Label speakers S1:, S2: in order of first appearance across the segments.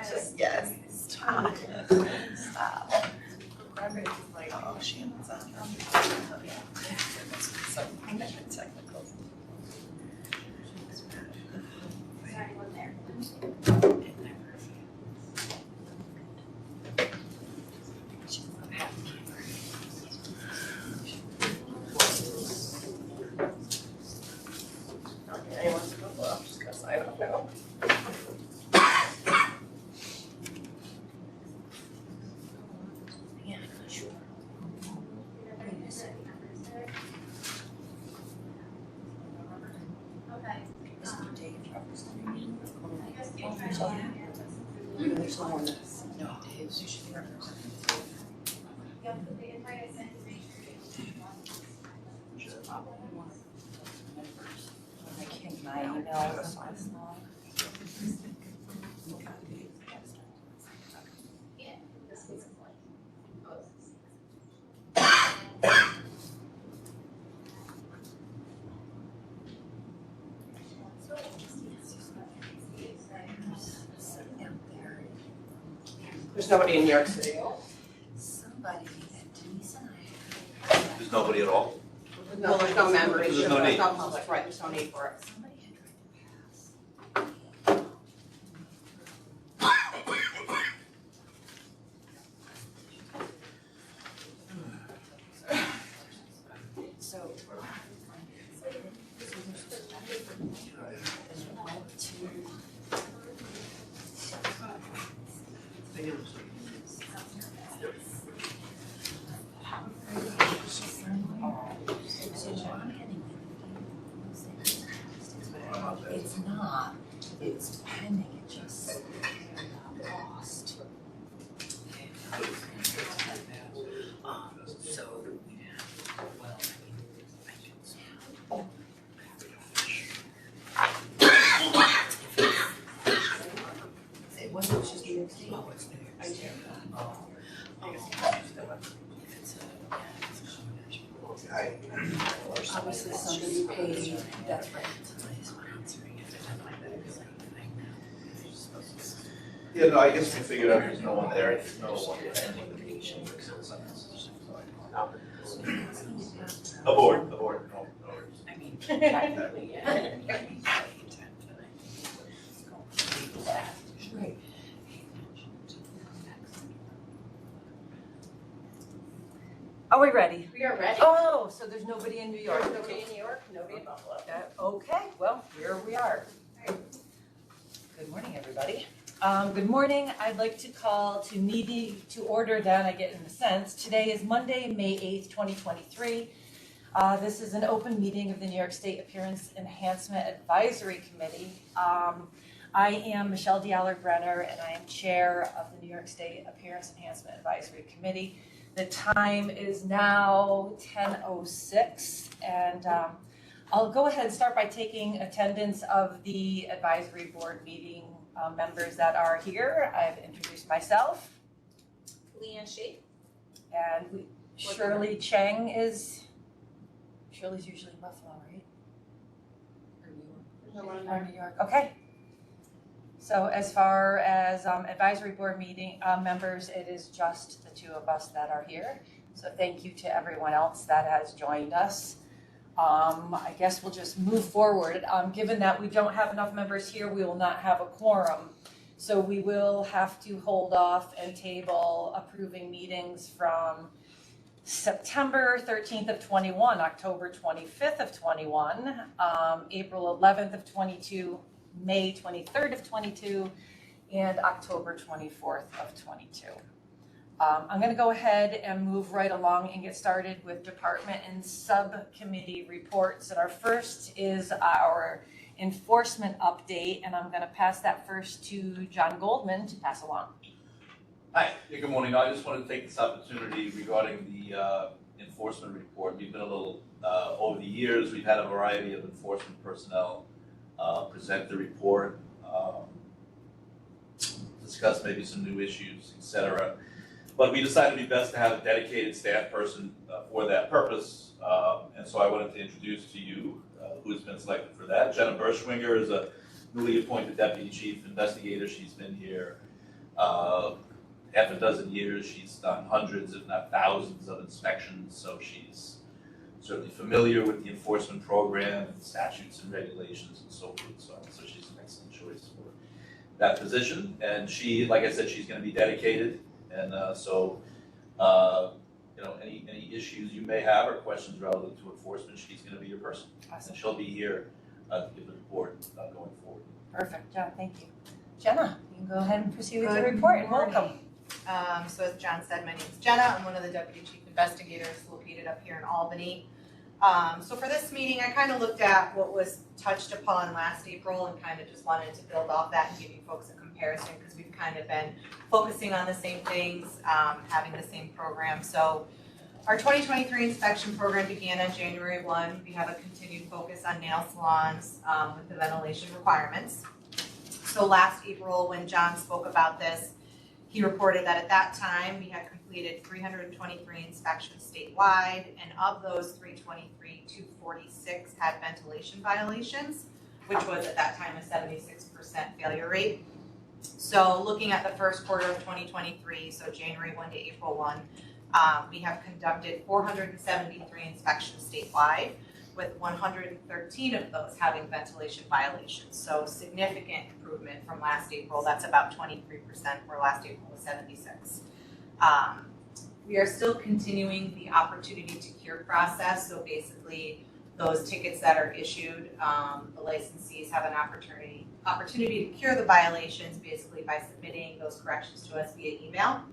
S1: Just, yes, stop. Stop. Like, oh, Shannon's on. Oh, yeah. So, technical. Okay, anyone to go up, just because I don't know. Yeah, I'm not sure. There's someone that's, no, Dave's usually represented. I can't, my email is last long. There's nobody in New York City. Somebody that Denise and I.
S2: There's nobody at all?
S1: No, there's no members,
S2: There's no need.
S1: no public, right, there's no need for it. Somebody had tried to pass. So. It's not, it's pending, it just lost. So, well, it wasn't just New York State. Oh, it's New York State. Obviously somebody paid, that's right.
S2: Yeah, no, I guess we figured out there's no one there, there's no one attending the meeting. Aboard, no worries.
S1: I mean, technically, yeah. Right. Are we ready?
S3: We are ready.
S1: Oh, so there's nobody in New York?
S3: There's nobody in New York, nobody in Buffalo.
S1: Okay, well, here we are. Good morning, everybody. Good morning. I'd like to call to meeting to order then, I get in the sense. Today is Monday, May 8th, 2023. This is an open meeting of the New York State Appearance Enhancement Advisory Committee. I am Michelle Dialler-Brenner, and I am chair of the New York State Appearance Enhancement Advisory Committee. The time is now 10:06, and I'll go ahead and start by taking attendance of the advisory board meeting members that are here. I've introduced myself.
S3: Leanne Shea.
S1: And Shirley Cheng is, Shirley's usually in Buffalo, right? Or New York, okay. So as far as advisory board meeting members, it is just the two of us that are here. So thank you to everyone else that has joined us. I guess we'll just move forward. Given that we don't have enough members here, we will not have a quorum. So we will have to hold off and table approving meetings from September 13th of 21, October 25th of 21, April 11th of 22, May 23rd of 22, and October 24th of 22. I'm going to go ahead and move right along and get started with department and subcommittee reports. And our first is our enforcement update, and I'm going to pass that first to John Goldman to pass along.
S2: Hi, good morning. I just wanted to take this opportunity regarding the enforcement report. We've been a little, over the years, we've had a variety of enforcement personnel present the report, discuss maybe some new issues, etc. But we decided it'd be best to have a dedicated staff person for that purpose. And so I wanted to introduce to you who has been selected for that. Jenna Berschwinger is a newly appointed Deputy Chief Investigator. She's been here half a dozen years. She's done hundreds, if not thousands, of inspections, so she's certainly familiar with the enforcement program and statutes and regulations and so forth. So she's an excellent choice for that position. And she, like I said, she's going to be dedicated. And any issues you may have or questions relative to enforcement, she's going to be your person.
S1: Awesome.
S2: And she'll be here to give the report going forward.
S1: Perfect, John, thank you. Jenna, you can go ahead and proceed with your report and welcome.
S3: So as John said, my name is Jenna. I'm one of the deputy chief investigators located up here in Albany. So for this meeting, I kind of looked at what was touched upon last April and kind of just wanted to build off that and give you folks a comparison because we've kind of been focusing on the same things, having the same program. So our 2023 inspection program began on January 1. We have a continued focus on nail salons with the ventilation requirements. So last April, when John spoke about this, he reported that at that time, we had completed 323 inspections statewide, and of those 323, 246 had ventilation violations, which was at that time a 76% failure rate. So looking at the first quarter of 2023, so January 1 to April 1, we have conducted 473 inspections statewide, with 113 of those having ventilation violations. So significant improvement from last April. That's about 23%, where last April was 76. We are still continuing the opportunity to cure process. So basically, those tickets that are issued, the licensees have an opportunity to cure the violations basically by submitting those corrections to us via email.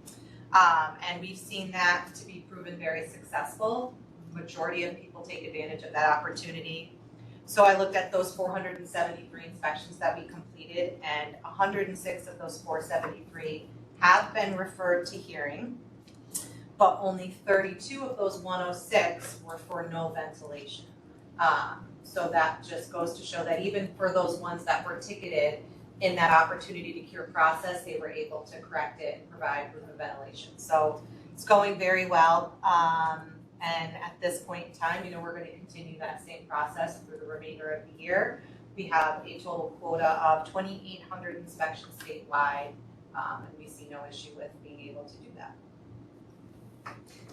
S3: And we've seen that to be proven very successful. Majority of people take advantage of that opportunity. So I looked at those 473 inspections that we completed, and 106 of those 473 have been referred to hearing, but only 32 of those 106 were for no ventilation. So that just goes to show that even for those ones that were ticketed in that opportunity to cure process, they were able to correct it and provide room of ventilation. So it's going very well. And at this point in time, we're going to continue that same process through the remainder of the year. We have a total quota of 2,800 inspections statewide, and we see no issue with being able to do that.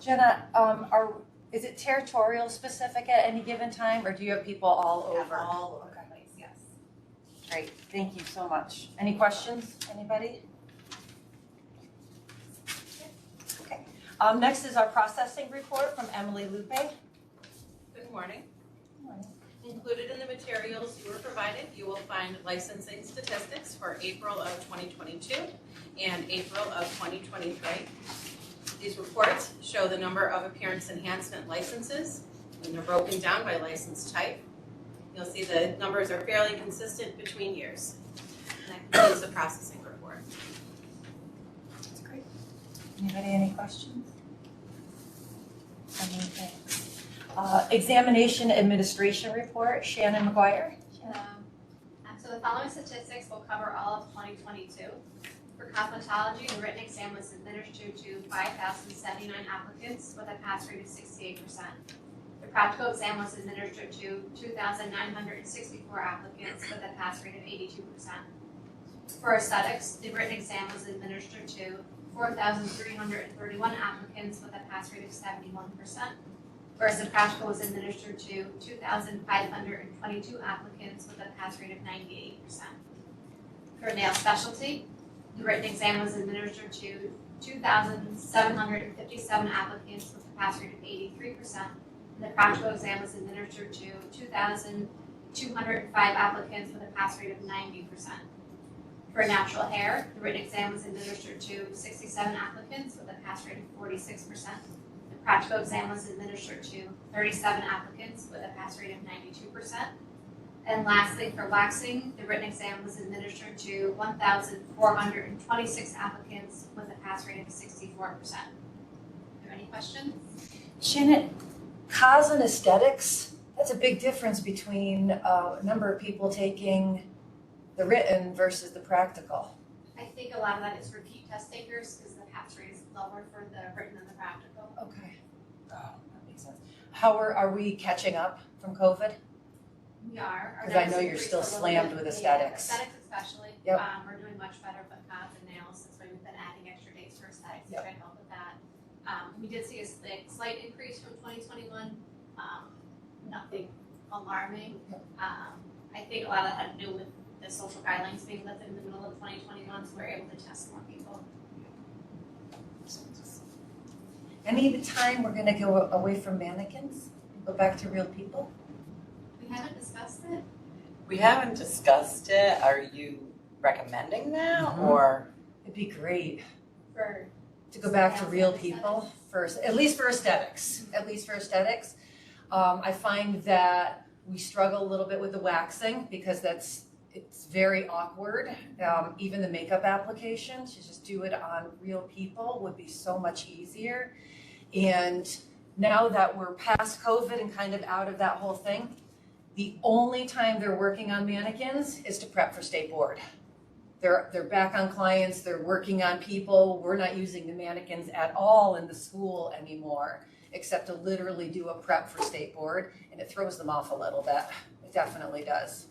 S1: Jenna, is it territorial specific at any given time, or do you have people all over?
S3: All over the place, yes.
S1: Great, thank you so much. Any questions, anybody? Okay. Next is our processing report from Emily Lupe.
S4: Good morning.
S1: Good morning.
S4: Included in the materials you were provided, you will find licensing statistics for April of 2022 and April of 2023. These reports show the number of appearance enhancement licenses, and they're broken down by license type. You'll see the numbers are fairly consistent between years. And that concludes the processing report.
S1: That's great. Anybody, any questions? Thanks. Examination administration report, Shannon McGuire.
S5: So the following statistics will cover all of 2022. For cosmetology, the written exam was administered to 5,079 applicants with a pass rate of 68%. The practical exam was administered to 2,964 applicants with a pass rate of 82%. For aesthetics, the written exam was administered to 4,331 applicants with a pass rate of 71%, whereas the practical was administered to 2,522 applicants with a pass rate of 98%. For nail specialty, the written exam was administered to 2,757 applicants with a pass rate of 83%, and the practical exam was administered to 2,205 applicants with a pass rate of 90%. For natural hair, the written exam was administered to 67 applicants with a pass rate of 46%. The practical exam was administered to 37 applicants with a pass rate of 92%. And lastly, for waxing, the written exam was administered to 1,426 applicants with a pass rate of 64%. Are there any questions?
S1: Shannon, cos and aesthetics, that's a big difference between a number of people taking the written versus the practical.
S5: I think a lot of that is repeat test takers because the pass rate is lower for the written than the practical.
S1: Okay. Oh, that makes sense. How are we catching up from COVID?
S5: We are. Our
S1: Because I know
S5: numbers
S1: you're still
S5: increased a little
S1: slammed
S5: bit.
S1: with
S5: Yeah,
S1: aesthetics.
S5: aesthetics especially.
S1: Yep.
S5: We're doing much better with cos and nails. That's why we've size to try to help with that. We did see a slight increase from 2021, nothing alarming. I think a lot of that had to do with the social guidelines being lifted in the middle of 2021, so we're able to test more people.
S1: Any time we're gonna go away from mannequins, go back to real people?
S5: We haven't discussed it.
S6: We haven't discussed it. Are you recommending that
S1: Mhm.
S6: or?
S1: It'd be great
S5: For
S1: to go back to real
S5: aesthetics.
S1: people first, at least for aesthetics, I find that we struggle a little bit with the waxing because it's very awkward. Even the makeup application, to just do it on real people would be so much easier. And now that we're past COVID and kind of out of that whole thing, the only time they're working on mannequins is to prep for state board. They're back on clients, they're working on people. We're not using the mannequins at all in the school anymore, except to literally do a prep for state board, and it throws them off a little bit. It definitely does.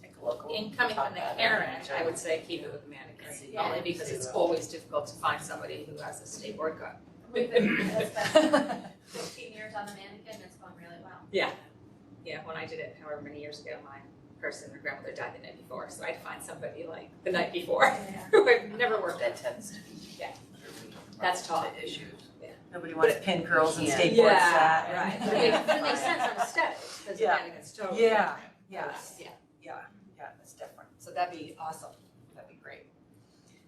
S6: Take a look.
S7: Incoming from the parent, I would say keep it with the mannequins, only because it's always difficult to find somebody who has a state board cut.
S5: We've been 15 years on the mannequin, it's going really well.
S7: Yeah, when I did it however many years ago, my her grandmother died the night before, so I had to find somebody like the night before who had never worked
S6: That
S7: it.
S6: tends to be.
S7: Yeah. That's tough.
S6: The issues.
S1: Nobody wants pin curls and
S6: Yeah.
S1: state board
S7: Yeah,
S1: set.
S7: right. But it makes sense on aesthetics, because the
S1: Yeah.
S7: mannequin's totally
S1: Yeah,
S7: different.
S1: yes,
S7: Yeah.
S1: yeah, it's different. So that'd be awesome. That'd be great.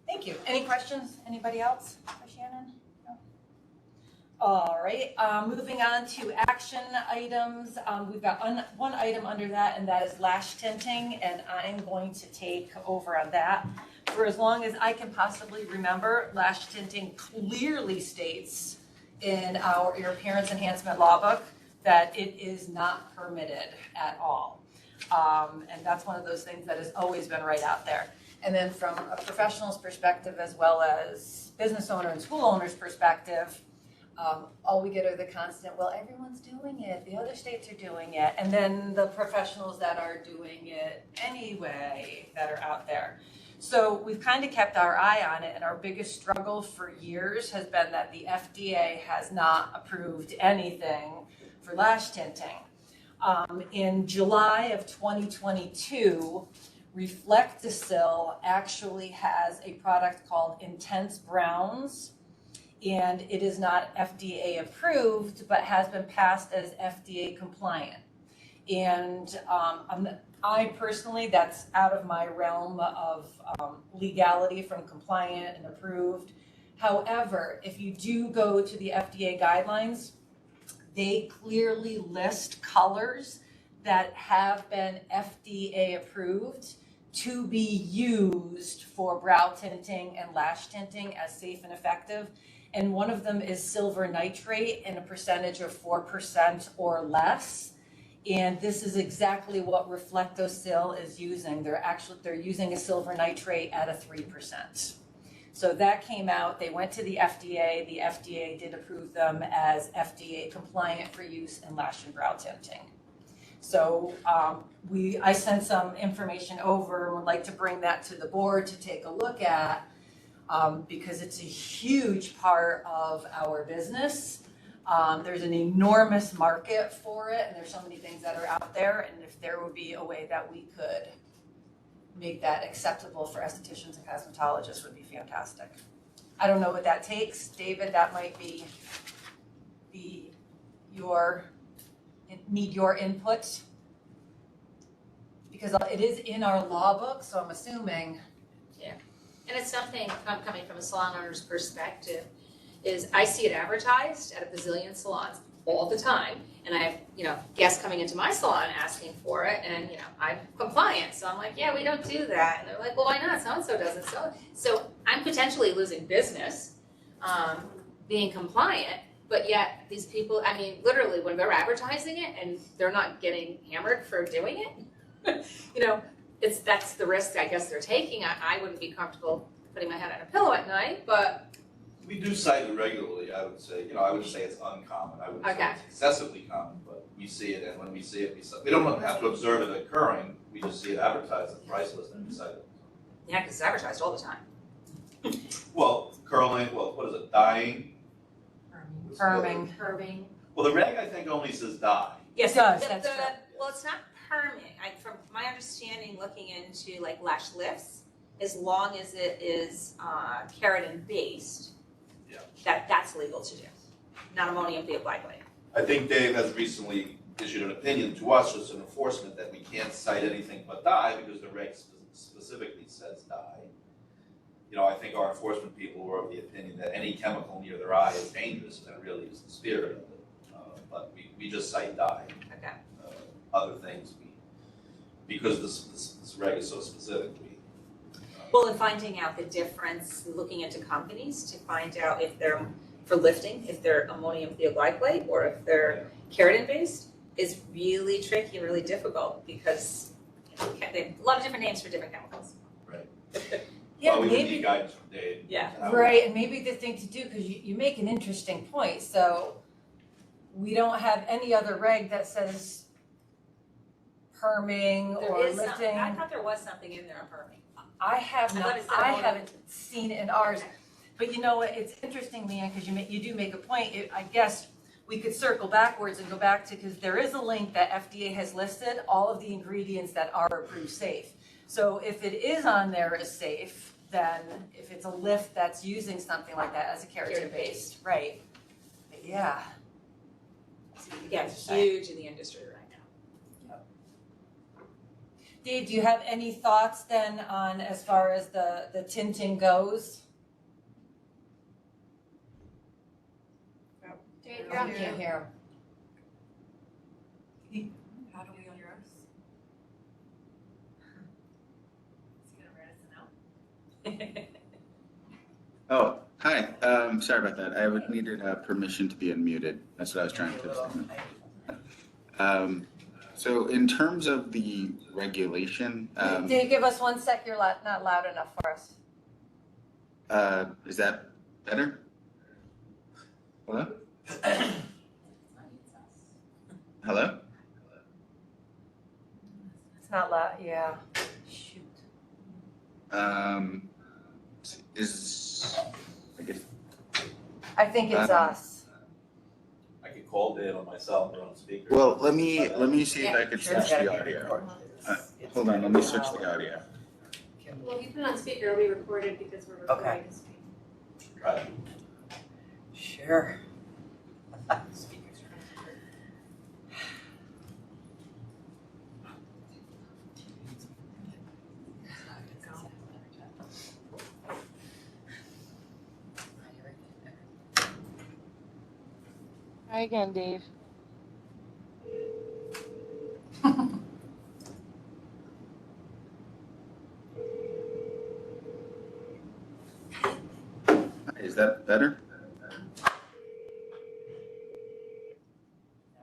S1: Thank you. Any questions? Anybody else for Shannon? No? All right, moving on to action items. We've got one item under that, and that is lash tinting, and I'm going to take over on that. For as long as I can possibly remember, lash tinting clearly states in your parents' enhancement law book that it is not permitted at all. And that's one of those things that has always been right out there. And then from a professional's perspective, as well as business owner and school owner's perspective, all we get are the constant, well, everyone's doing it, the other states are doing it, and then the professionals that are doing it anyway that are out there. So we've kind of kept our eye on it, and our biggest struggle for years has been that the FDA has not approved anything for lash tinting. In July of 2022, Reflectisil actually has a product called Intense Browns, and it is not FDA approved, but has been passed as FDA compliant. And I personally, that's out of my realm of legality from compliant and approved. However, if you do go to the FDA guidelines, they clearly list colors that have been FDA approved to be used for brow tinting and lash tinting as safe and effective. And one of them is silver nitrate in a percentage of 4% or less. And this is exactly what Reflectisil is using. They're using a silver nitrate at a 3%. So that came out, they went to the FDA did approve them as FDA compliant for use in lash and brow tinting. So I sent some information over and would like to bring that to the board to take a look at because it's a huge part of our business. There's an enormous market for it, and there's so many things that are out there, and if there would be a way that we could make that acceptable for estheticians and cosmetologists would be fantastic. I don't know what that takes. David, that might be need your input. Because it is in our law book, so I'm assuming.
S7: And it's something, coming from a salon owner's perspective, is I see it advertised at a bazillion salons all the time. And I have, guests coming into my salon asking for it, and, I'm compliant. So I'm like, yeah, we don't do that. And they're like, well, why not? So-and-so does it. So I'm potentially losing business being compliant, but yet these people, literally when they're advertising it and they're not getting hammered for doing it, that's the risk I guess they're taking. I wouldn't be comfortable putting my head on a pillow at night, but
S2: We do cite it regularly, I would say, I would say it's uncommon, I wouldn't say
S7: Okay.
S2: it's excessively common, but we see it, and when we see it, we don't have to observe it occurring, we just see it advertised, the price list, and we cite it.
S7: Yeah, because it's advertised all the time.
S2: Well, curling, well, what is it, dyeing?
S1: Firming.
S7: Perming.
S2: Well, the reg, I think, only says dye.
S7: Yes,
S1: It does,
S7: the-
S1: that's
S7: the-
S1: true.
S7: Well, it's not perming. From my understanding, looking into like lash lifts, as long as it is keratin based,
S2: Yeah.
S7: that's legal to do. Not ammonium thioglycolate.
S2: I think Dave has recently issued an opinion to us as an enforcement that we can't cite anything but dye because the reg specifically says dye. You know, I think our enforcement people were of the opinion that any chemical near their eye is dangerous, and it really is the spirit of it. But we just cite dye.
S7: Okay.
S2: Other things, because this reg is so specific,
S7: Well, and finding out the difference, looking into companies to find out if they're, for lifting, if they're ammonium thioglycolate or if they're keratin based is really tricky and really difficult because they have a lot of different names for different chemicals.
S2: Right.
S1: Yeah,
S2: well, we would
S1: maybe.
S2: need guidance from Dave.
S7: Yeah.
S1: Right, and maybe the thing to do, because you make an interesting point, so we don't have any other reg that says perming or
S7: There is
S1: lifting.
S7: I thought there was something in there on perming.
S1: I have
S7: I
S1: not,
S7: thought it said
S1: I
S7: ammonium.
S1: haven't seen it in ours, but you know what, it's interesting, Leanne, because you do make a point, I guess we could circle backwards and go back to, because there is a link that FDA has listed, all of the ingredients that are approved safe. So if it is on there as safe, then if it's a lift that's using something like that as a keratin based, right? But yeah.
S7: Yeah, it's huge in the industry right now.
S1: Dave, do you have any thoughts then on as far as the tinting goes?
S5: Dave, you're on mute.
S1: Can't hear
S3: How do we hear us? Is he gonna write us a note?
S8: Oh, hi. Sorry about that. I would needed permission to be unmuted. That's what I was trying to. So in terms of the regulation,
S1: Dave, give us 1 sec, you're not loud enough for us.
S8: is that better? Hello? Hello?
S1: It's not loud, yeah. Shoot.
S8: Is I guess
S1: I think it's us.
S2: I could call Dave on my cell phone on speaker.
S8: well. Let me see if I could
S1: Sure.
S8: switch the audio. Hold on. Let me switch the audio.
S5: Well, if you put it on speaker, it'll be recorded because we're recording
S1: Okay.
S5: to speak.
S2: Right.
S1: Sure. Try again, Dave.
S8: Is that better?
S6: No,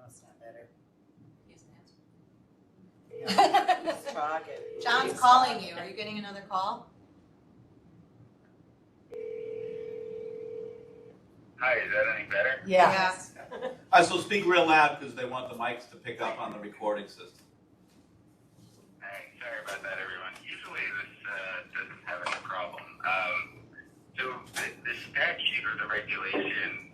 S6: it's not better.
S3: John's calling you. Are you getting another call?
S9: Hi, is that any better?
S1: Yeah.
S2: So speak real loud because they want the mics to pick up on the recording system.
S9: Hey, sorry about that, everyone. Usually this doesn't have any problem. So the statute or the regulation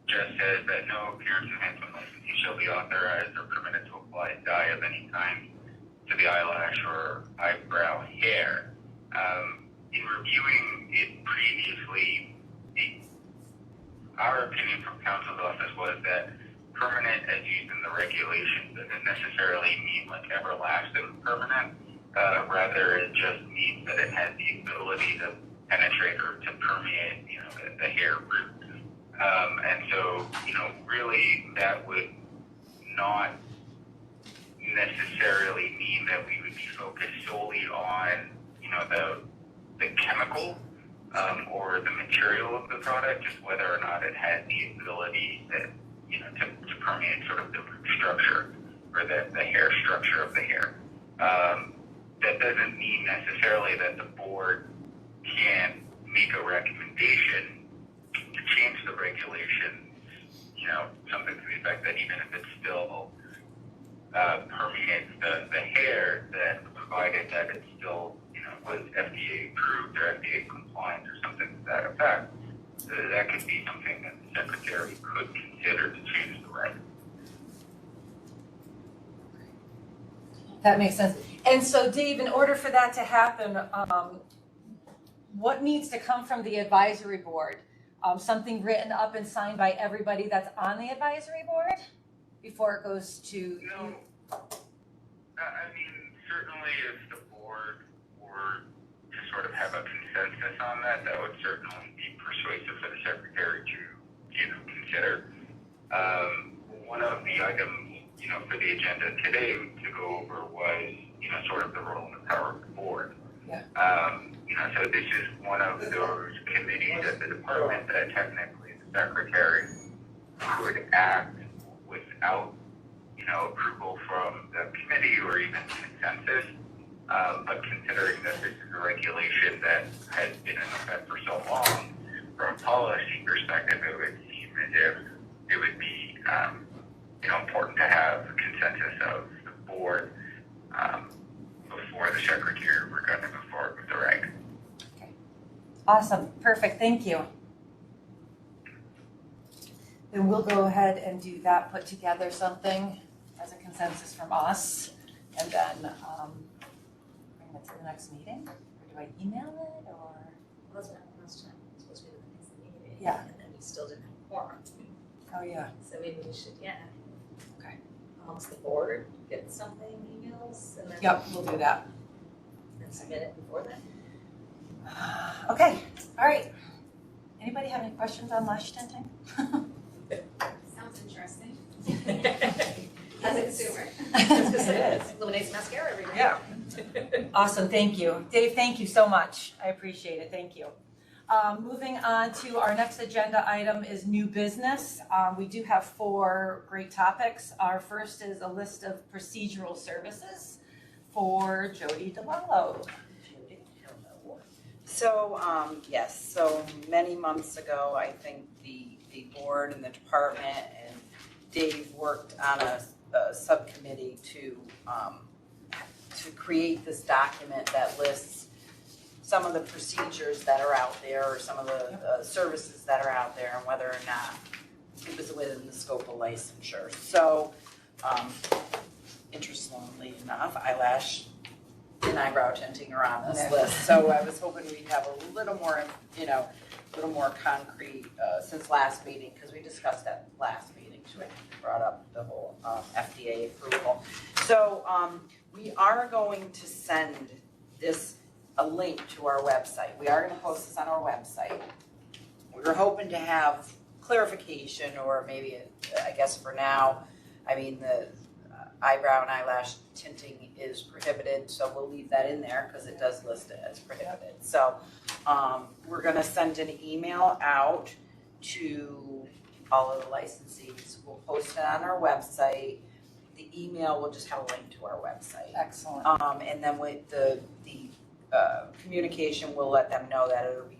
S9: just says that no appearance enhancement licensee shall be authorized or permitted to apply dye of any kind to the eyelash or eyebrow hair. In reviewing it previously, our opinion from counsel's office was that permanent as used in the regulation doesn't necessarily mean like everlasting permanent. Rather, it just means that it has the ability to penetrate or to permeate, the hair root. And so, really that would not necessarily mean that we would be focused solely on, the chemical or the material of the product, just whether or not it had the ability that, to permeate sort of the root structure or the hair structure of the hair. That doesn't mean necessarily that the board can make a recommendation to change the regulation, something to the effect that even if it still permeates the hair, then provided that it's still, was FDA approved or FDA compliant or something to that effect, that could be something that the secretary could consider to change the reg.
S1: That makes sense. And so Dave, in order for that to happen, what needs to come from the advisory board? Something written up and signed by everybody that's on the advisory board before it goes to?
S9: No, I mean, certainly if the board were to sort of have a consensus on that, that would certainly be persuasive for the secretary to, consider. One of the items, for the agenda today to go over was, sort of the role and the power of the board.
S1: Yeah.
S9: So this is one of those committees at the department that technically the secretary could act without, approval from the committee or even consensus. But considering that this is a regulation that has been in effect for so long, from a policy perspective, it would seem as if it would be, important to have a consensus of the board before the secretary were going to move forward with the reg.
S1: Awesome, perfect, thank you. Then we'll go ahead and do that, put together something as a consensus from us, and then bring it to the next meeting? Or do I email it, or?
S7: Well, that's what happened last time. It was supposed to be the next meeting.
S1: Yeah.
S7: And then we still didn't have a quorum.
S1: Oh, yeah.
S7: So maybe we should,
S1: Okay.
S7: amongst the board, get something, emails, and then.
S1: Yep, we'll do that.
S7: And submit it before then.
S1: Okay, all right. Anybody have any questions on lash tinting?
S5: Sounds interesting. As a consumer.
S7: Because it eliminates mascara every day.
S1: Yeah. Awesome, thank you. Dave, thank you so much. I appreciate it, thank you. Moving on to our next agenda item is new business. We do have 4 great topics. Our first is a list of procedural services for Jody DeLallo.
S6: So, yes, so many months ago, I think the board and the department and Dave worked on a subcommittee to create this document that lists some of the procedures that are out there, or some of the services that are out there, and whether or not it was within the scope of licensure. So, interestingly enough, eyelash and eyebrow tinting are on this list. So I was hoping we'd have a little more, a little more concrete since last meeting, because we discussed that last meeting, so we brought up the whole FDA approval. So we are going to send a link to our website. We are going to post this on our website. We were hoping to have clarification, or maybe, I guess for now, I mean, the eyebrow and eyelash tinting is prohibited, so we'll leave that in there because it does list it as prohibited. So we're gonna send an email out to all of the licensees. We'll post it on our website. The email will just have a link to our website.
S1: Excellent.
S6: And then with the communication, we'll let them know that it'll be,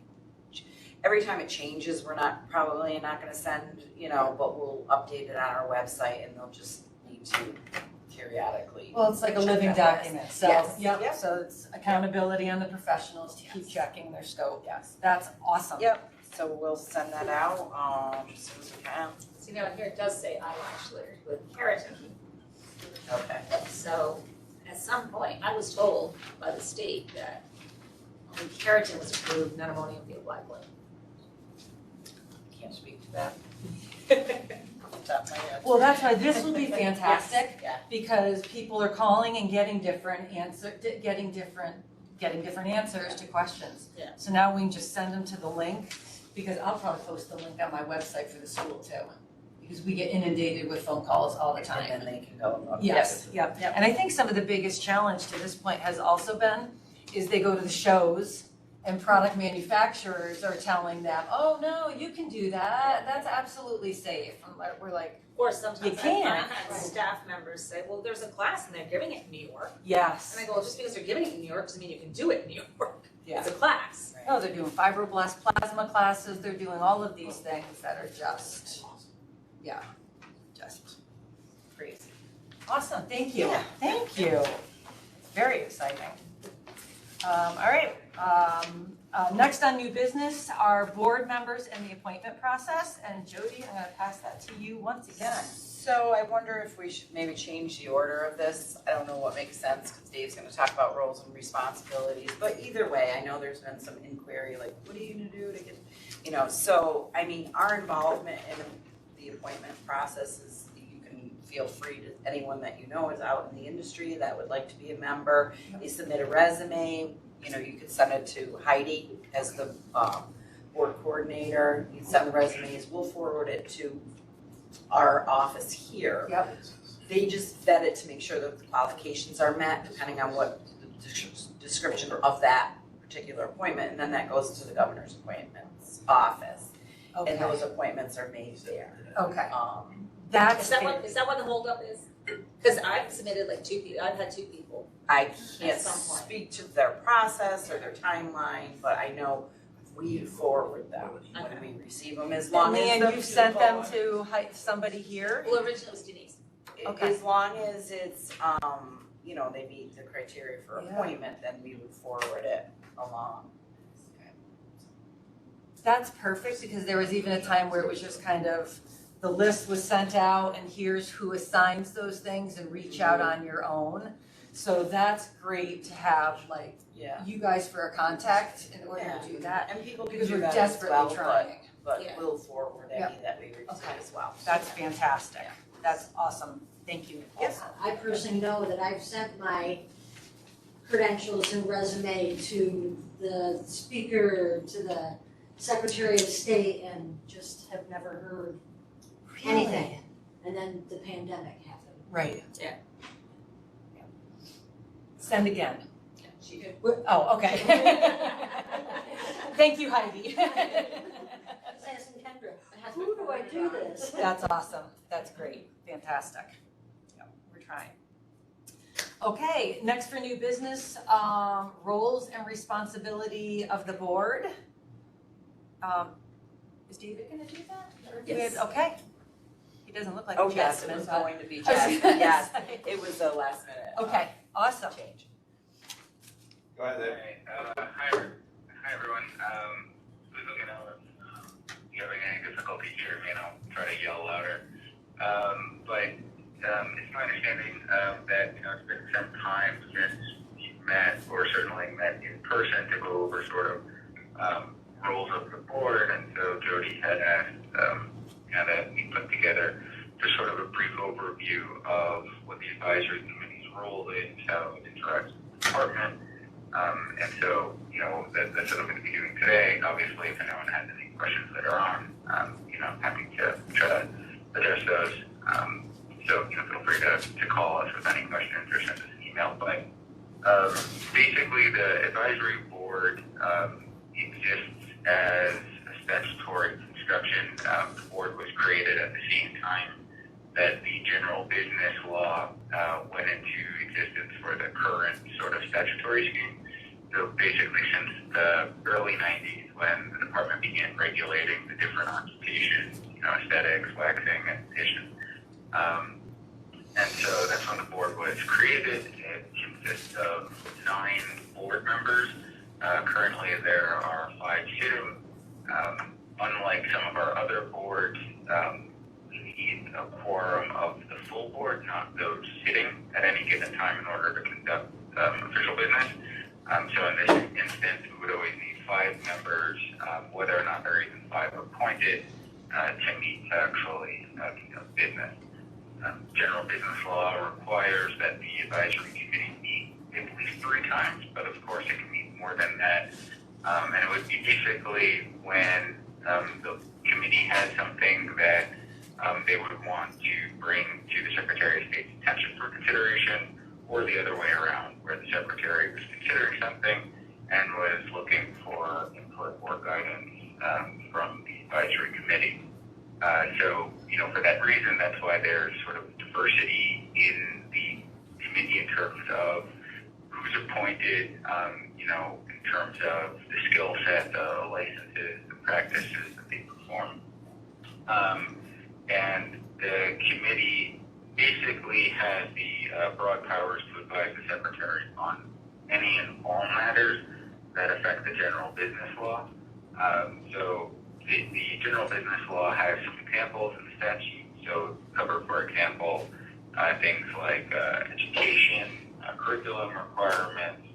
S6: every time it changes, we're probably not gonna send, but we'll update it on our website, and they'll just need to periodically.
S1: Well, it's like a
S6: check
S1: living
S6: that
S1: document, so,
S6: Yes.
S1: yep,
S6: Yep.
S1: so it's accountability on the professionals to keep
S6: Yes.
S1: checking their scope.
S6: Yes.
S1: That's awesome.
S6: Yep, so we'll send that out, as soon as we can.
S7: See, now here it does say eyelash littered with keratin.
S6: Okay.
S7: So at some point, I was told by the state that only keratin was approved, not ammonium thioplasmate.
S6: Can't speak to that. Off the top of my head.
S1: Well, that's why this will be fantastic,
S6: Yeah.
S1: because people are calling and getting different answers to questions.
S6: Yeah.
S1: So now we can just send them to the link, because I'll probably post the link on my website for the school too, because we get inundated with phone calls all the time.
S6: And then they can go and look.
S1: Yes, yep. And I think some of the biggest challenge to this point has also been, is they go to the shows and product manufacturers are telling them, oh, no, you can do that, that's absolutely safe. And we're like,
S7: Or sometimes
S1: You can't.
S7: I've had staff members say, well, there's a class and they're giving it in New York.
S1: yes.
S7: And I go, well, just because they're giving it in New York doesn't mean you can do it in New York.
S1: Yeah.
S7: It's a class.
S1: No, they're doing fibroblast plasma classes, they're doing all of these things that are just, just crazy. Awesome, thank you.
S6: Yeah.
S1: Thank you. Very exciting. All right, next on new business are board members and the appointment process. And Jody, I'm gonna pass that to you once again.
S6: So I wonder if we should maybe change the order of this. I don't know what makes sense, because Dave's gonna talk about roles and responsibilities, but either way, I know there's been some inquiry, like, what are you gonna do to get, so, I mean, our involvement in the appointment process is, you can feel free to, anyone that you know is out in the industry that would like to be a member, they submit a resume, you could send it to Heidi as the, board coordinator, you send the resumes, we'll forward it to our office here.
S1: Yep.
S6: They just vet it to make sure that the qualifications are met, depending on what the description of that particular appointment, and then that goes to the governor's appointments office.
S1: Okay.
S6: And those appointments are made there.
S1: Okay.
S7: Is that what the holdup is? Because I've submitted like 2 people, I've had 2 people.
S6: I can't
S7: At some point.
S6: speak to their process or their timeline, but I know we forward them when we receive them, as long as
S1: Leanne, you've sent them to somebody here?
S7: Well, originally it was Denise.
S1: Okay.
S6: As long as it's, they meet the criteria for appointment, then we would forward it along.
S1: That's perfect, because there was even a time where it was just kind of, the list was sent out and here's who assigns those things and reach out on your own. So that's great to have, like,
S6: Yeah.
S1: you guys for a contact in order to do that.
S6: And people can
S1: Because
S6: do
S1: we're
S6: that as well,
S1: desperately trying.
S6: but
S7: Yeah.
S6: we'll forward any that we receive
S1: Okay.
S6: as well.
S1: That's fantastic. That's awesome. Thank you, Nicole.
S6: Yes.
S10: I personally know that I've sent my credentials and resume to the speaker, to the Secretary of State, and just have never heard anything. And then the pandemic happened.
S1: Right.
S7: Yeah.
S1: Send again.
S7: She did.
S1: Oh, okay. Thank you, Heidi.
S10: I was asking Kendra, who do I do this?
S1: That's awesome. That's great. Fantastic. Yep, we're trying. Okay, next for new business, roles and responsibility of the board. Is David gonna do that? Or do we have-
S6: Yes.
S1: Okay. He doesn't look like
S6: Oh,
S1: a
S6: yes, it
S1: Jasmine,
S6: was
S1: but-
S6: going to be
S1: I was gonna
S6: Jasmine, yes,
S1: say.
S6: it was a last minute.
S1: Okay, awesome.
S6: Change.
S2: Go ahead, Dave.
S9: Hi everyone. Please let me know if you're having any difficulty hearing me, and I'll try to yell louder. But it's my understanding that it's been some time since you've met, or certainly met in person, to go over sort of roles of the board, and so Jody had asked that we put together just sort of a brief overview of what the advisory committee's role is, how it interacts with the department. And so, that's what I'm going to be doing today. Obviously, if anyone has any questions later on, I'm happy to try to address those. So, feel free to call us with any questions or send us an email. But basically, the advisory board exists as a statutory construction. The board was created at the same time that the general business law went into existence for the current sort of statutory scheme. So basically since the early 90s, when the department began regulating the different occupations, aesthetics, waxing, and tissue. And so that's when the board was created. It consists of 9 board members. Currently there are 5 sitting. Unlike some of our other boards, we need a quorum of the full board, not those sitting at any given time in order to conduct official business. So in this instance, we would always need 5 members, whether or not there are even 5 appointed, to meet to actually conduct business. General business law requires that the advisory committee meet at least 3 times, but of course it can meet more than that. And it would be basically when the committee has something that they would want to bring to the Secretary of State's attention for consideration, or the other way around, where the Secretary was considering something and was looking for input or guidance from the advisory committee. So, for that reason, that's why there's sort of diversity in the committee in terms of who's appointed, in terms of the skill set, the licenses, the practices that they perform. And the committee basically has the broad powers to advise the Secretary on any and all matters that affect the general business law. So the general business law has some examples in the statute. So cover, for example, things like education, curriculum requirements,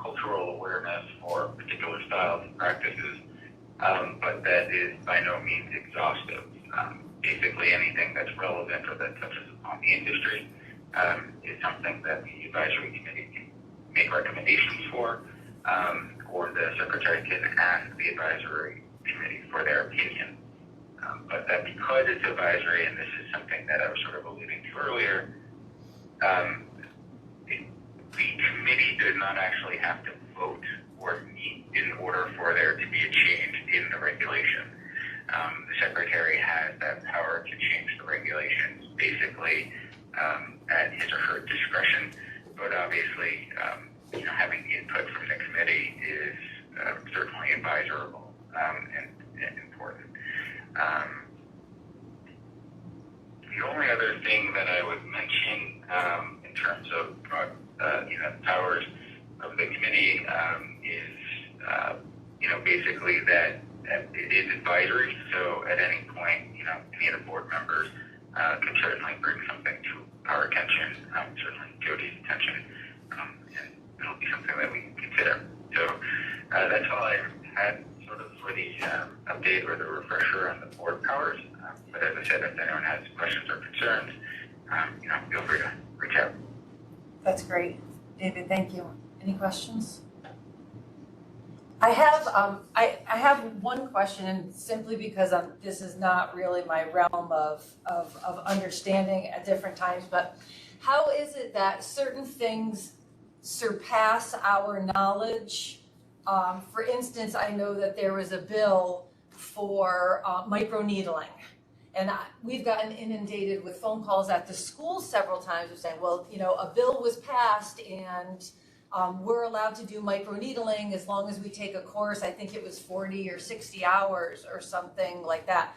S9: cultural awareness for particular styles and practices, but that is by no means exhaustive. Basically anything that's relevant or that touches upon the industry is something that the advisory committee can make recommendations for, or the secretary can ask the advisory committee for their opinion. But that because it's advisory, and this is something that I was sort of alluding to earlier, the committee does not actually have to vote or meet in order for there to be a change in the regulation. The secretary has that power to change the regulations basically at his or her discretion, but obviously having input from the committee is certainly advisable and important. The only other thing that I would mention in terms of powers of the committee is basically that it is advisory. So at any point, any of the board members can certainly bring something to our attention, certainly Jody's attention, and it'll be something that we can consider. So that's all I had sort of for the update or the refresher on the board powers. But as I said, if anyone has questions or concerns, feel free to reach out.
S1: That's great. David, thank you. Any questions? I have one question, and simply because this is not really my realm of understanding at different times, but how is it that certain things surpass our knowledge? For instance, I know that there was a bill for microneedling. And we've gotten inundated with phone calls at the school several times of saying, well, a bill was passed and we're allowed to do microneedling as long as we take a course. I think it was 40 or 60 hours or something like that.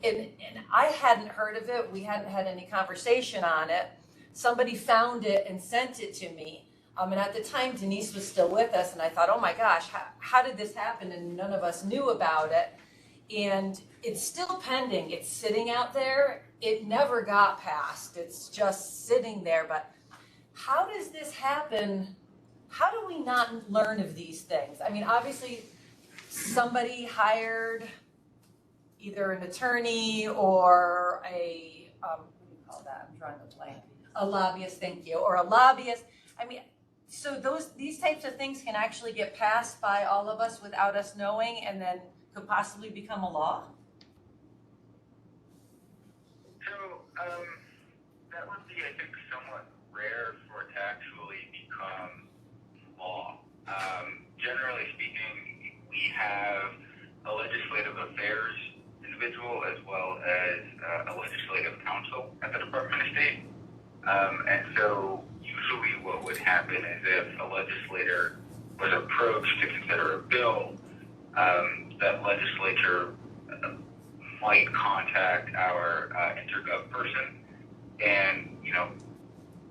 S1: And I hadn't heard of it. We hadn't had any conversation on it. Somebody found it and sent it to me. And at the time, Denise was still with us. And I thought, oh my gosh, how did this happen? And none of us knew about it. And it's still pending. It's sitting out there. It never got passed. It's just sitting there. But how does this happen? How do we not learn of these things? I mean, obviously, somebody hired either an attorney or a, what do you call that? I'm drawing a blank. A lobbyist, thank you, or a lobbyist. I mean, so these types of things can actually get passed by all of us without us knowing, and then could possibly become a law?
S9: So that would be, I think, somewhat rare for it to actually become law. Generally speaking, we have a legislative affairs individual as well as a legislative counsel at the Department of State. And so usually what would happen is if a legislator was approached to consider a bill, that legislature might contact our intergov person, and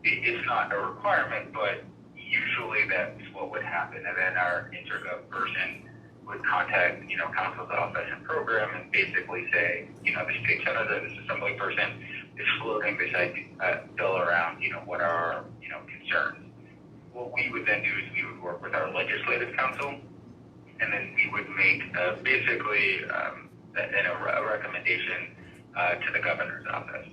S9: it's not a requirement, but usually that's what would happen. And then our intergov person would contact counsel's office and program and basically say, the state senator, this assembly person is floating this bill around, what are our concerns. What we would then do is we would work with our legislative counsel, and then we would make basically a recommendation to the governor's office.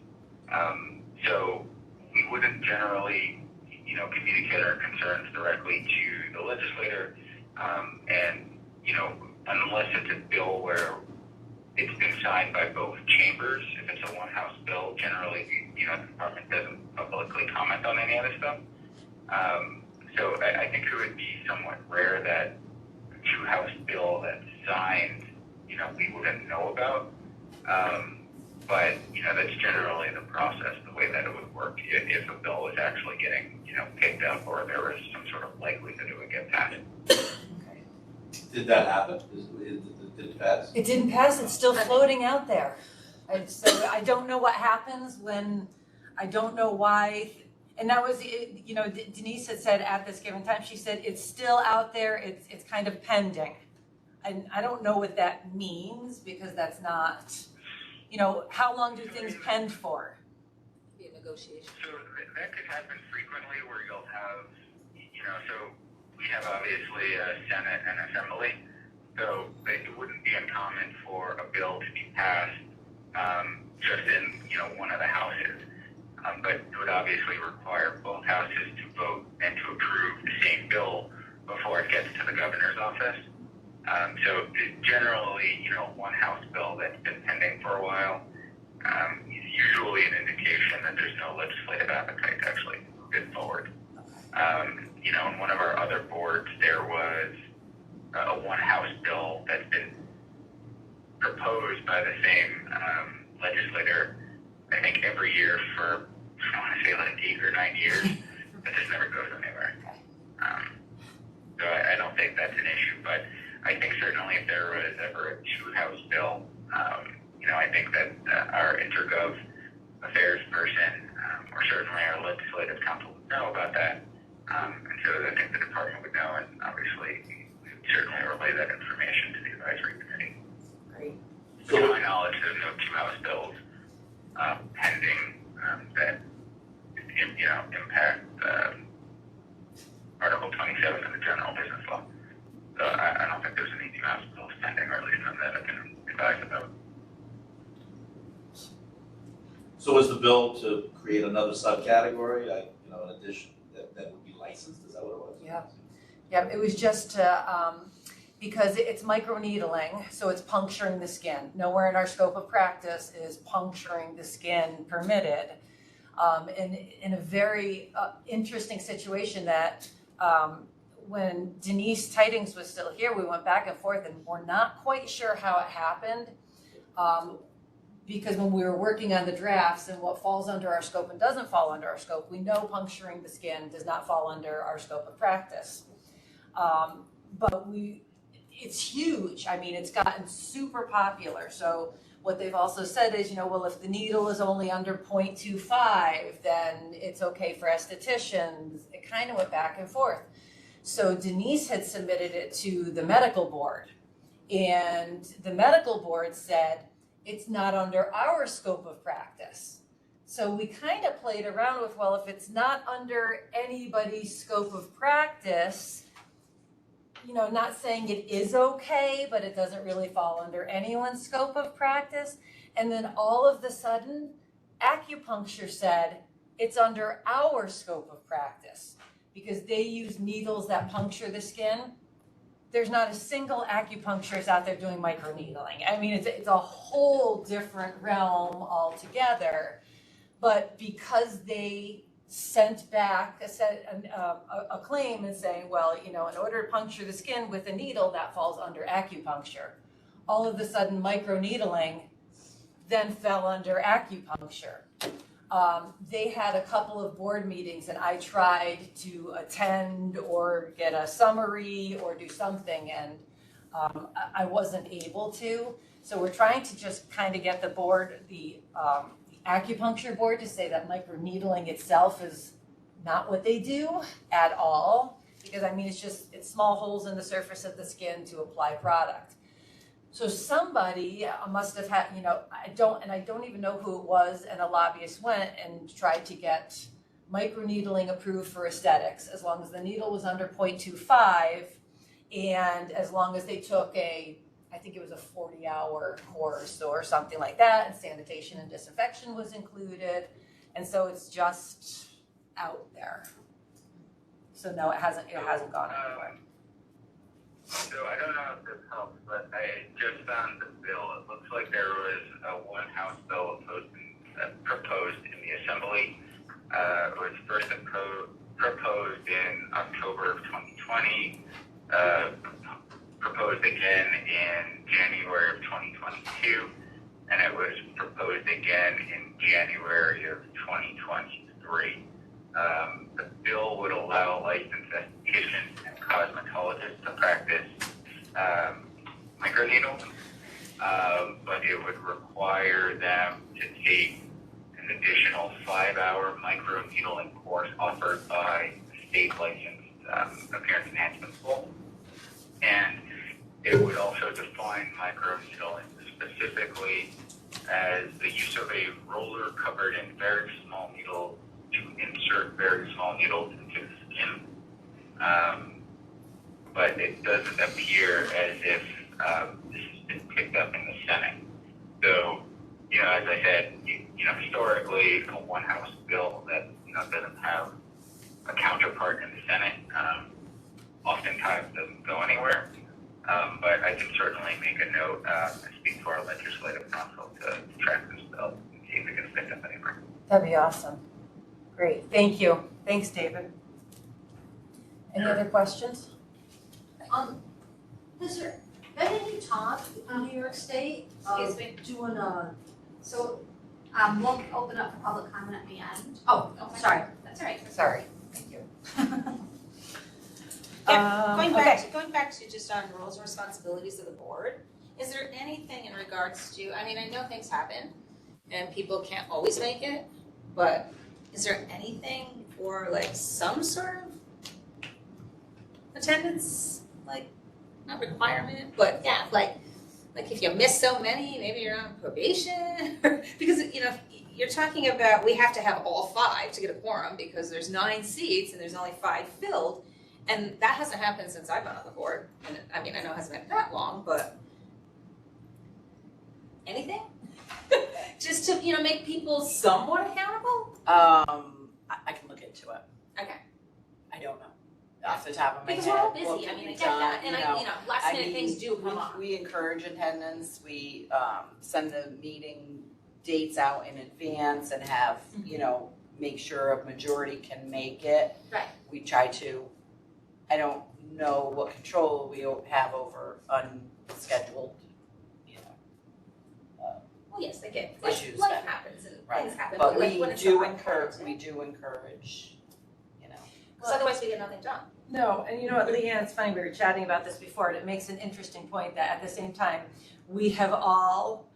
S9: So we wouldn't generally, communicate our concerns directly to the legislator, and unless it's a bill where it's been signed by both chambers. If it's a one-house bill, generally, the department doesn't publicly comment on any of this stuff. So I think it would be somewhat rare that a two-house bill that's signed, we wouldn't know about. But, that's generally the process, the way that it would work if a bill was actually getting, picked up or there was some sort of likelihood it would get passed.
S1: Okay.
S2: Did that happen? Did it pass?
S1: It didn't pass. It's still floating out there. So I don't know what happens when, I don't know why And that was, you know, Denise had said at this given time, she said, it's still out there, it's kind of pending. And I don't know what that means, because that's not, you know, how long do things pend for?
S7: Be a negotiation.
S9: So that could happen frequently where you'll have, so we have obviously a Senate and Assembly, so it wouldn't be uncommon for a bill to be passed just in, one of the houses. But it would obviously require both houses to vote and to approve the same bill before it gets to the governor's office. So generally, one House bill that's been pending for a while is usually an indication that there's no legislative appetite to actually move it forward. In one of our other boards, there was a one House bill that's been proposed by the same legislator, I think every year for, I want to say like 8 or 9 years, but just never goes anywhere. So I don't think that's an issue, but I think certainly if there was ever a two-House bill, I think that our intergov affairs person, or certainly our legislative counsel would know about that. And so I think the department would know, and obviously we would certainly relay that information to the advisory committee.
S1: Great.
S9: To my knowledge, there's no two-House bills pending that impact Article 27 of the General Business Law. So I don't think there's any two-House bills pending, or at least none that I can advise about.
S2: So is the bill to create another subcategory, in addition, that would be licensed, is that what it was?
S1: Yeah. Yeah, it was just to, because it's microneedling, so it's puncturing the skin. Nowhere in our scope of practice is puncturing the skin permitted. In a very interesting situation that when Denise Tidings was still here, we went back and forth, and we're not quite sure how it happened. Because when we were working on the drafts and what falls under our scope and doesn't fall under our scope, we know puncturing the skin does not fall under our scope of practice. But it's huge. I mean, it's gotten super popular. So what they've also said is, well, if the needle is only under 0.25, then it's okay for estheticians. It kind of went back and forth. So Denise had submitted it to the medical board, and the medical board said, it's not under our scope of practice. So we kind of played around with, well, if it's not under anybody's scope of practice, not saying it is okay, but it doesn't really fall under anyone's scope of practice. And then all of a sudden, acupuncture said it's under our scope of practice because they use needles that puncture the skin. There's not a single acupuncturist out there doing microneedling. I mean, it's a whole different realm altogether. But because they sent back a claim and saying, well, in order to puncture the skin with a needle, that falls under acupuncture. All of a sudden, microneedling then fell under acupuncture. They had a couple of board meetings, and I tried to attend or get a summary or do something, and I wasn't able to. So we're trying to just kind of get the board, the acupuncture board, to say that microneedling itself is not what they do at all, because it's small holes in the surface of the skin to apply product. So somebody must have had, I don't even know who it was, and a lobbyist went and tried to get microneedling approved for aesthetics, as long as the needle was under 0.25, and as long as they took I think it was a 40-hour course or something like that, and sanitation and disinfection was included, and so it's just out there. So no, it hasn't gone anywhere.
S9: So I don't know if this helps, but I just found the bill. It looks like there was a one House bill proposed in the Assembly. It was first proposed in October of 2020, proposed again in January of 2022, and it was proposed again in January of 2023. The bill would allow licensed estheticians and cosmetologists to practice microneedling, but it would require them to take an additional 5-hour microneedling course offered by a state licensed appearance enhancement school. And it would also define microneedling specifically as the use of a roller covered in very small needle to insert very small needles into the skin. But it doesn't appear as if this has been picked up in the Senate. So, as I said, historically, a one House bill that, doesn't have a counterpart in the Senate, oftentimes doesn't go anywhere. But I can certainly make a note and speak to our legislative council to track this bill and see if it gets picked up anywhere.
S1: That'd be awesome. Great, thank you. Thanks, David. Any other questions?
S10: Has there been any talk in New York State of doing a,
S5: So, we'll open up for public comment at the end.
S10: oh,
S5: Okay.
S10: sorry.
S5: That's all right.
S1: Sorry, thank you.
S4: Going back to just on roles and responsibilities of the board, is there anything in regards to, I mean, I know things happen and people can't always make it, but is there anything for like some sort of attendance, like not requirement, but yeah, like if you miss so many, maybe you're on probation, because you're talking about we have to have all 5 to get a quorum because there's 9 seats and there's only 5 filled. And that hasn't happened since I've been on the board. And I mean, I know it hasn't been that long, but anything? Just to, make people somewhat accountable?
S6: I can look into it.
S4: Okay.
S6: I don't know off the top of my head.
S4: Because we're all
S6: what
S4: busy, I
S6: can
S4: mean, I
S6: be
S4: get that,
S6: done,
S4: and last minute things do come up.
S6: We encourage attendance, we send the meeting dates out in advance and have, make sure a majority can make it.
S4: Right.
S6: We try to, I don't know what control we have over unscheduled,
S4: Well, yes, I get,
S6: issues
S4: life
S6: that-
S4: happens and
S6: right.
S4: things happen,
S6: But
S4: but like
S6: we
S4: when it's
S6: do
S4: the right
S6: encourage,
S4: time,
S6: we do encourage,
S4: because otherwise we get nothing done.
S1: No, and you know what, Leanne, it's funny, we were chatting about this before, and it makes an interesting point that at the same time, we have all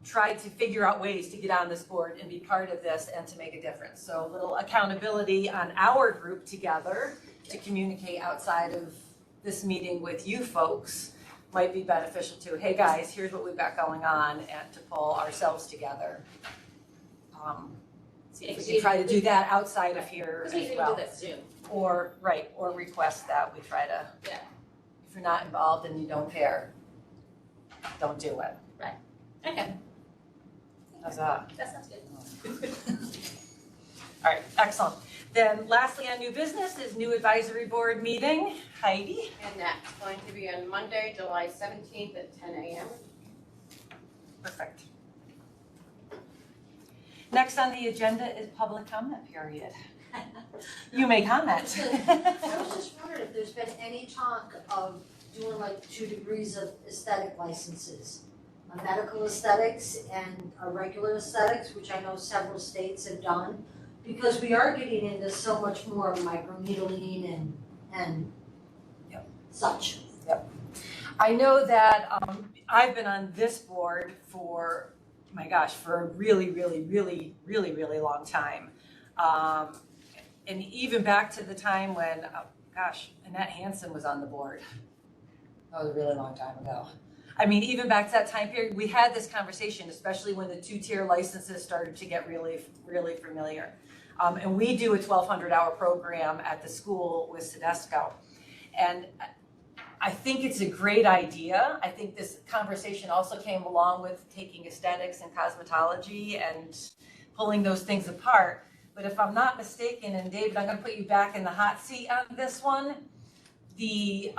S1: tried to figure out ways to get on this board and be part of this and to make a difference. So a little accountability on our group together to communicate outside of this meeting with you folks might be beneficial too. Hey guys, here's what we've got going on, and to pull ourselves together. See if we can try to do that outside of here
S4: Because we
S1: as
S4: can
S1: well.
S4: do that Zoom.
S1: Or request that we try to.
S4: Yeah.
S1: If you're not involved and you don't care, don't do it.
S4: Okay,
S1: How's that?
S4: that sounds good.
S1: All right, excellent. Then lastly on new business is new advisory board meeting. Heidi?
S11: And that's going to be on Monday, July 17th at 10 a.m.
S1: Perfect. Next on the agenda is public comment period. You may comment.
S10: I was just wondering if there's been any talk of doing like 2 degrees of aesthetic licenses. A medical aesthetics and a regular aesthetics, which I know several states have done. Because we are getting into so much more microneedling and
S1: Yep.
S10: such.
S1: I know that I've been on this board for, my gosh, for a really, really, really, really, really long time. And even back to the time when, Annette Hansen was on the board. That was a really long time ago. I mean, even back to that time period, we had this conversation, especially when the 2-tier licenses started to get really, really familiar. And we do a 1,200-hour program at the school with Sedesco. And I think it's a great idea. I think this conversation also came along with taking aesthetics and cosmetology and pulling those things apart. But if I'm not mistaken, and David, I'm gonna put you back in the hot seat on this one, the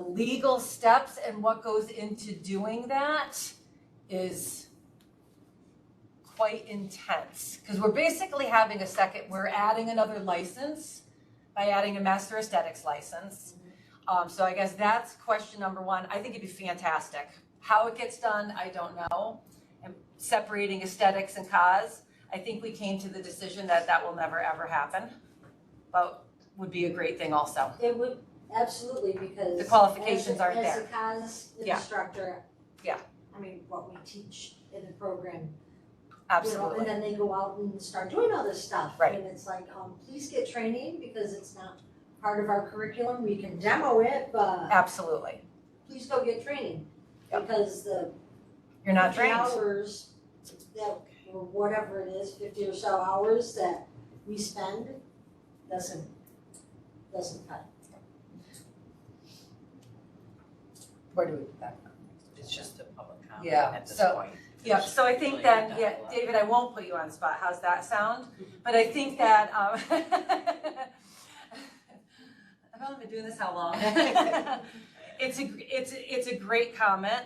S1: legal steps and what goes into doing that is quite intense. Because we're basically having we're adding another license by adding a master aesthetics license. So I guess that's question number 1. I think it'd be fantastic. How it gets done, I don't know. And separating aesthetics and cos, I think we came to the decision that that will never ever happen, but would be a great thing also.
S10: It would, absolutely, because.
S1: The qualifications aren't
S10: As
S1: there.
S10: a cos
S1: Yeah.
S10: instructor.
S1: Yeah.
S10: I mean, what we teach in the program
S1: Absolutely.
S10: And then they go out and start doing all this stuff.
S1: Right.
S10: And it's like, please get training because it's not part of our curriculum. We can demo it, but
S1: Absolutely.
S10: please go get training.
S1: Yep.
S10: Because the
S1: You're not
S10: 50
S1: trained.
S10: hours that, or whatever it is, 50 or so hours that we spend doesn't cut.
S1: Where do we put that?
S6: It's just a public comment
S1: Yeah,
S6: at this
S1: so-
S6: point.
S1: Yeah, so I think that, yeah, David, I won't put you on the spot, how's that sound? But I think that, I've only been doing this how long? It's a great comment,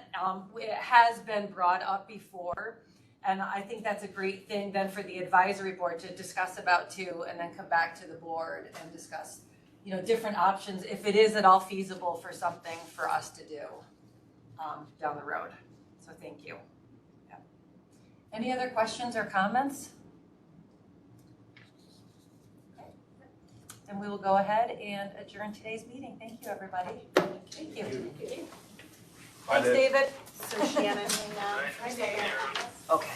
S1: it has been brought up before, and I think that's a great thing then for the advisory board to discuss about too, and then come back to the board and discuss, you know, different options, if it is at all feasible for something for us to do, down the road, so thank you. Any other questions or comments? Okay. Then we will go ahead and adjourn today's meeting. Thank you, everybody. Thank you. Thanks, David.
S3: So Shannon,
S9: Hi,
S3: David.
S6: Okay.